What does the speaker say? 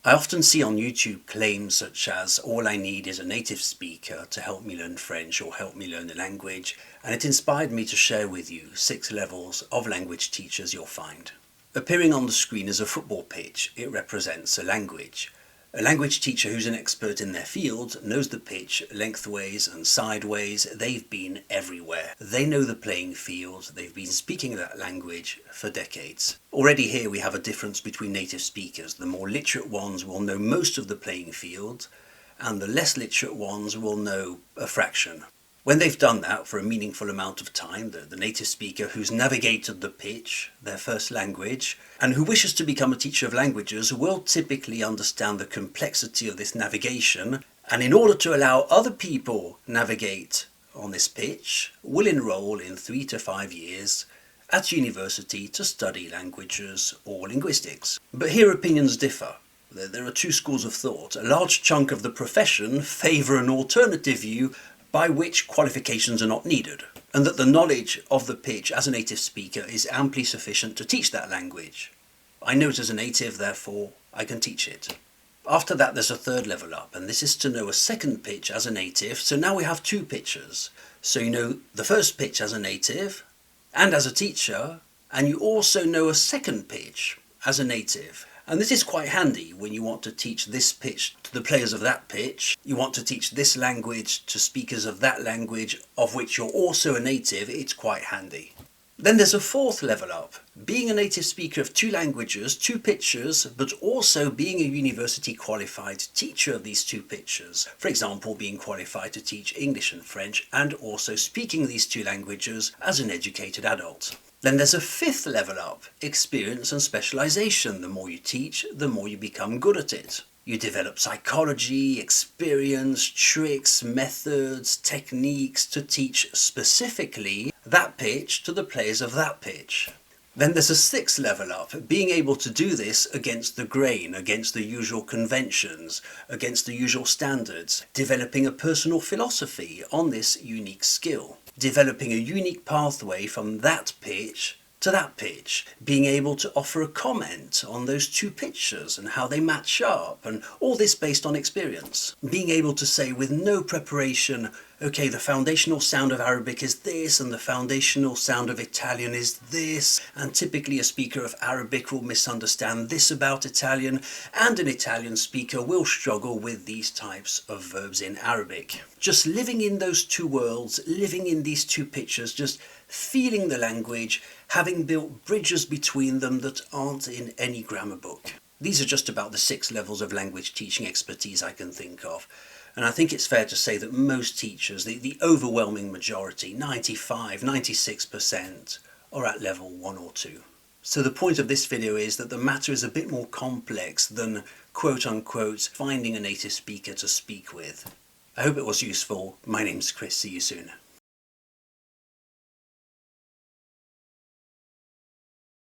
I often see on YouTube claims such as, all I need is a native speaker to help me learn French or help me learn a language, and it inspired me to share with you 6 levels of language teachers you'll find. Appearing on the screen is a football pitch. It represents a language. A language teacher who's an expert in their field knows the pitch lengthways and sideways. They've been everywhere. They know the playing field. They've been speaking that language for decades. Already here we have a difference between native speakers. The more literate ones will know most of the playing field, and the less literate ones will know a fraction. When they've done that for a meaningful amount of time, the native speaker who's navigated the pitch, their first language, and who wishes to become a teacher of languages will typically understand the complexity of this navigation, and in order to allow other people navigate on this pitch, will enroll in 3 to 5 years at university to study languages or linguistics. But here opinions differ. There are 2 schools of thought. A large chunk of the profession favour an alternative view by which qualifications are not needed, and that the knowledge of the pitch as a native speaker is amply sufficient to teach that language. I know it as a native, therefore I can teach it. After that there's a 3rd level up, and this is to know a second pitch as a native. So now we have 2 pitches. So you know the first pitch as a native and as a teacher, and you also know a second pitch as a native. And this is quite handy when you want to teach this pitch to the players of that pitch. You want to teach this language to speakers of that language of which you're also a native. It's quite handy. Then there's a 4th level up. Being a native speaker of 2 languages, 2 pitches, but also being a university qualified teacher of these 2 pitches. For example, being qualified to teach English and French, and also speaking these 2 languages as an educated adult. Then there's a 5th level up, experience and specialization. The more you teach, the more you become good at it. You develop psychology, experience, tricks, methods, techniques to teach specifically that pitch to the players of that pitch. Then there's a 6th level up, being able to do this against the grain, against the usual conventions, against the usual standards, developing a personal philosophy on this unique skill, developing a unique pathway from that pitch to that pitch, being able to offer a comment on those 2 pitches and how they match up, and all this based on experience. Being able to say with no preparation, okay, the foundational sound of Arabic is this and the foundational sound of Italian is this, and typically a speaker of Arabic will misunderstand this about Italian, and an Italian speaker will struggle with these types of verbs in Arabic. Just living in those 2 worlds, living in these 2 pitches, just feeling the language, having built bridges between them that aren't in any grammar book. These are just about the 6 levels of language teaching expertise I can think of. And I think it's fair to say that most teachers, the overwhelming majority, 95, 96%, are at level 1 or 2. So the point of this video is that the matter is a bit more complex than quote-unquote finding a native speaker to speak with. I hope it was useful. My name's Chris. See you soon.